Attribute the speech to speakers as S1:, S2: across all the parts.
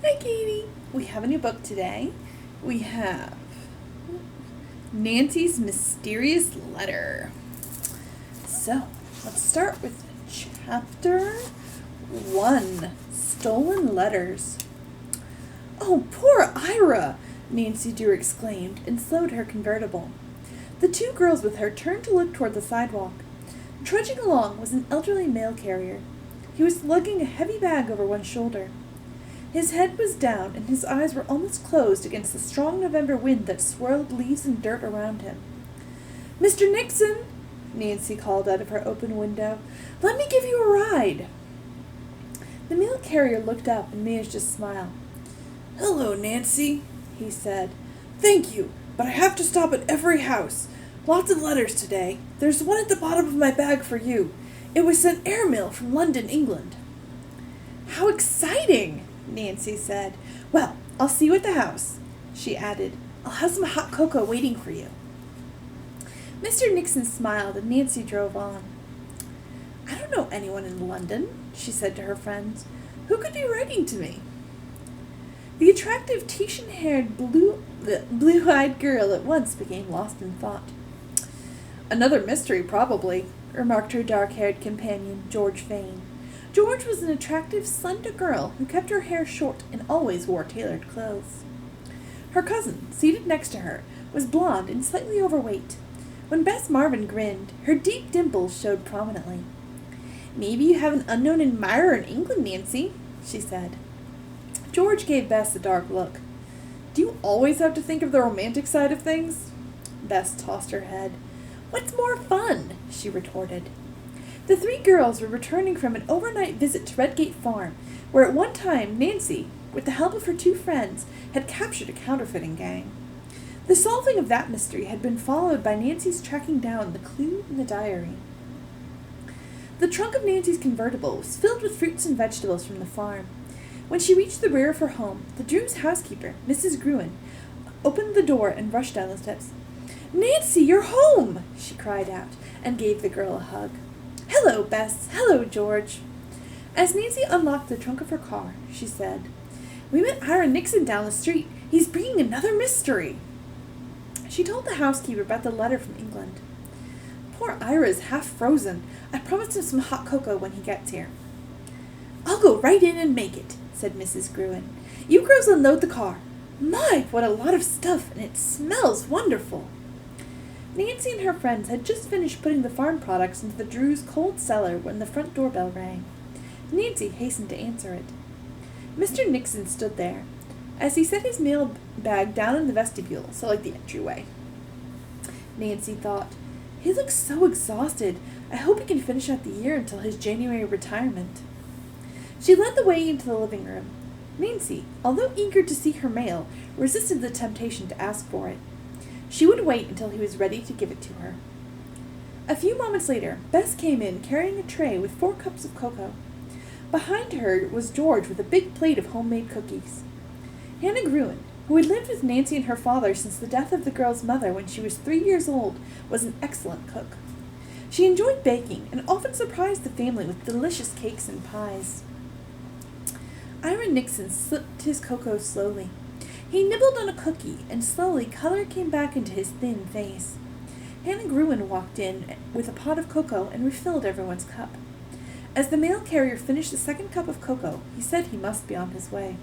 S1: Hi, Katie. We have a new book today. We have Nancy's Mysterious Letter. So, let's start with chapter 1, Stolen Letters. Oh, poor Ira, Nancy Drew exclaimed and slowed her convertible. The two girls with her turned to look toward the sidewalk. Trudging along was an elderly mail carrier. He was lugging a heavy bag over one shoulder. His head was down, and his eyes were almost closed against the strong November wind that swirled leaves and dirt around him. "Mr. Nixon," Nancy called out of her open window, "let me give you a ride." The mail carrier looked up and managed to smile. "Hello, Nancy," he said. "Thank you, but I have to stop at every house. Lots of letters today. There's one at the bottom of my bag for you. It was sent airmail from London, England." "How exciting!" Nancy said. "Well, I'll see you at the house," she added. "I'll have some hot cocoa waiting for you." Mr. Nixon smiled and Nancy drove on. "I don't know anyone in London," she said to her friends. "Who could be writing to me?" The attractive Titian-haired, blue-eyed girl at once became lost in thought. "Another mystery, probably," remarked her dark-haired companion, George Vane. George was an attractive, slender girl who kept her hair short and always wore tailored clothes. Her cousin, seated next to her, was blonde and slightly overweight. When Bess Marvin grinned, her deep dimples showed prominently. "Maybe you have an unknown admirer in England, Nancy," she said. George gave Bess a dark look. "Do you always have to think of the romantic side of things?" Bess tossed her head. "What's more fun?" she retorted. The three girls were returning from an overnight visit to Redgate Farm, where at one time Nancy, with the help of her two friends, had captured a counterfeiting gang. The solving of that mystery had been followed by Nancy's tracking down the clue in the diary. The trunk of Nancy's convertible was filled with fruits and vegetables from the farm. When she reached the rear of her home, the Drews' housekeeper, Mrs. Gruen, opened the door and rushed down the steps. "Nancy, you're home!" she cried out, and gave the girl a hug. "Hello, Bess. Hello, George." As Nancy unlocked the trunk of her car, she said, "We met Ira Nixon down the street. He's bringing another mystery." She told the housekeeper about the letter from England. "Poor Ira is half frozen. I promised him some hot cocoa when he gets here." "I'll go right in and make it," said Mrs. Gruen. "You girls unload the car. My, what a lot of stuff, and it smells wonderful." Nancy and her friends had just finished putting the farm products into the Drews' cold cellar when the front doorbell rang. Nancy hastened to answer it. Mr. Nixon stood there, as he set his mail bag down in the vestibule, so like the entryway. Nancy thought, "He looks so exhausted. I hope he can finish out the year until his January retirement." She led the way into the living room. Nancy, although eager to see her mail, resisted the temptation to ask for it. She would wait until he was ready to give it to her. A few moments later, Bess came in carrying a tray with 4 cups of cocoa. Behind her was George with a big plate of homemade cookies. Hannah Gruen, who had lived with Nancy and her father since the death of the girl's mother when she was 3 years old, was an excellent cook. She enjoyed baking and often surprised the family with delicious cakes and pies. Ira Nixon sipped his cocoa slowly. He nibbled on a cookie, and slowly color came back into his thin face. Hannah Gruen walked in with a pot of cocoa and refilled everyone's cup. As the mail carrier finished the second cup of cocoa, he said he must be on his way.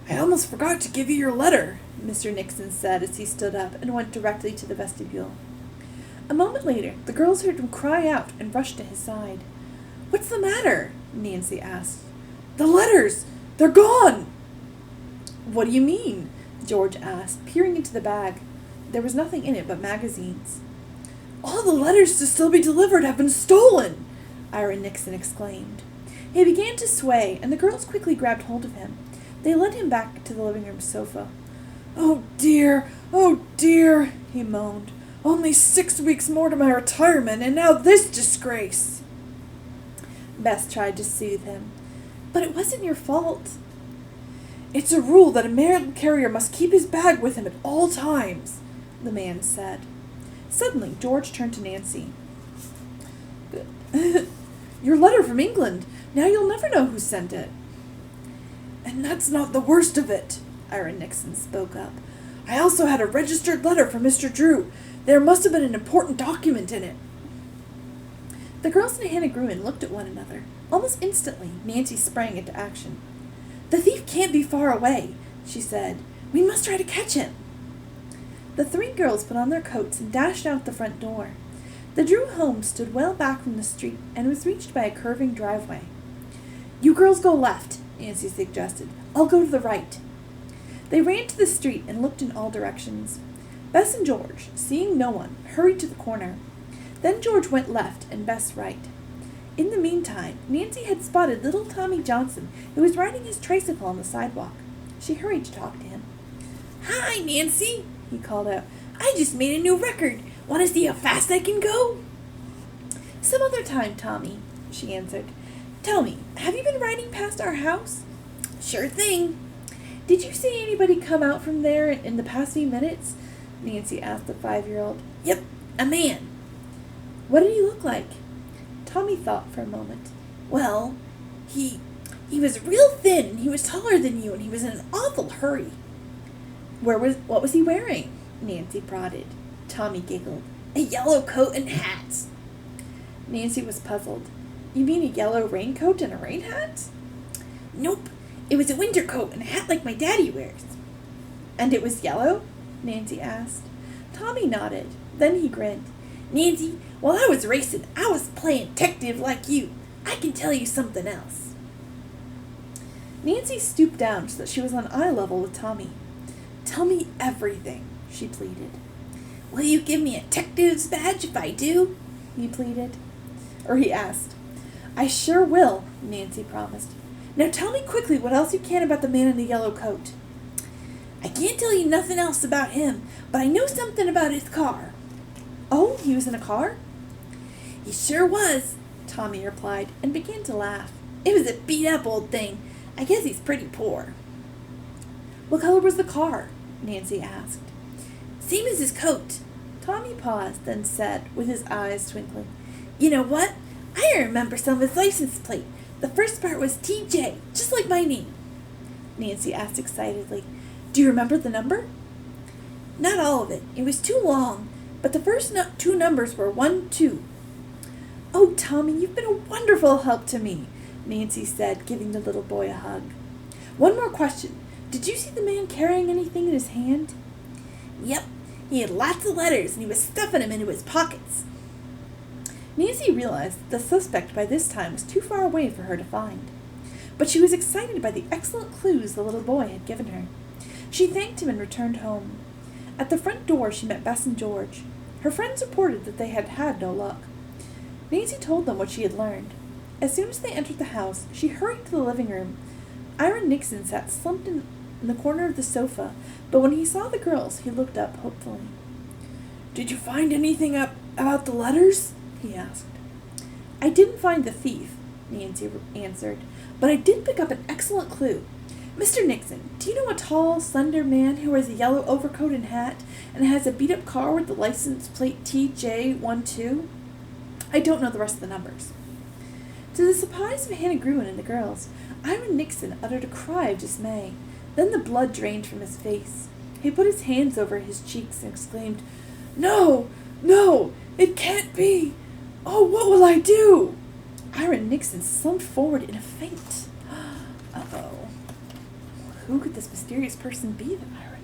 S1: "I almost forgot to give you your letter," Mr. Nixon said as he stood up and went directly to the vestibule. A moment later, the girls heard him cry out and rushed to his side. "What's the matter?" Nancy asked. "The letters! They're gone!" "What do you mean?" George asked, peering into the bag. There was nothing in it but magazines. "All the letters to still be delivered have been stolen!" Ira Nixon exclaimed. He began to sway, and the girls quickly grabbed hold of him. They led him back to the living room sofa. Oh, dear, he moaned. "Only 6 weeks more to my retirement, and now this disgrace!" Bess tried to soothe him. "But it wasn't your fault." "It's a rule that a mail carrier must keep his bag with him at all times," the man said. Suddenly, George turned to Nancy. "Your letter from England. Now you'll never know who sent it." "And And that's not the worst of it, Ira Nixon spoke up. I also had a registered letter from Mr. Drew. There must have been an important document in it. The girls and Hannah Gruen looked at one another. Almost instantly, Nancy sprang into action. The thief can't be far away, she said. We must try to catch him. The three girls put on their coats and dashed out the front door. The Drew home stood well back from the street and was reached by a curving driveway. You girls go left, Nancy suggested. I'll go to the right. They ran to the street and looked in all directions. Bess and George, seeing no one, hurried to the corner. Then George went left and Bess right. In the meantime, Nancy had spotted little Tommy Johnson, who was riding his tricycle on the sidewalk. She hurried to talk to him. Hi, Nancy, he called out. I just made a new record. Want to see how fast I can go? Some other time, Tommy, she answered. Tell me, have you been riding past our house? Sure thing. Did you see anybody come out from there in the past few minutes? Nancy asked the 5-year-old. Yep, a man. What did he look like? Tommy thought for a moment. Well, he was real thin, and he was taller than you, and he was in an awful hurry. What was he wearing? Nancy prodded. Tommy giggled. A yellow coat and hat. Nancy was puzzled. You mean a yellow raincoat and a rain hat? Nope. It was a winter coat and a hat like my daddy wears. And it was yellow? Nancy asked. Tommy nodded. Then he grinned. Nancy, while I was racing, I was playing detective like you. I can tell you something else. Nancy stooped down so that she was on eye level with Tommy. Tell me everything, she pleaded. Will you give me a detective's badge if I do? He pleaded. Or he asked. I sure will, Nancy promised. Now tell me quickly what else you can about the man in the yellow coat. I can't tell you nothing else about him, but I know something about his car. Oh, he was in a car? He sure was, Tommy replied, and began to laugh. It was a beat-up old thing. I guess he's pretty poor. What color was the car? Nancy asked. Same as his coat. Tommy paused, then said, with his eyes twinkling, You know what? I remember some of his license plate. The first part was TJ, just like my name. Nancy asked excitedly, Do you remember the number? Not all of it. It was too long, but the first two numbers were 1, 2. Oh, Tommy, you've been a wonderful help to me, Nancy said, giving the little boy a hug. One more question. Did you see the man carrying anything in his hand? Yep. He had lots of letters, and he was stuffing them into his pockets. Nancy realized that the suspect by this time was too far away for her to find. But she was excited by the excellent clues the little boy had given her. She thanked him and returned home. At the front door she met Bess and George. Her friends reported that they had had no luck. Nancy told them what she had learned. As soon as they entered the house, she hurried to the living room. Ira Nixon sat slumped in the corner of the sofa, but when he saw the girls, he looked up hopefully. Did you find anything about the letters? He asked. I didn't find the thief, Nancy answered, but I did pick up an excellent clue. Mr. Nixon, do you know a tall, slender man who wears a yellow overcoat and hat and has a beat-up car with the license plate TJ12? I don't know the rest of the numbers. To the surprise of Hannah Gruen and the girls, Ira Nixon uttered a cry of dismay. Then the blood drained from his face. He put his hands over his cheeks and exclaimed, No! No! It can't be! Oh, what will I do? Ira Nixon slumped forward in a faint. Uh-oh. Who could this mysterious person be that Ira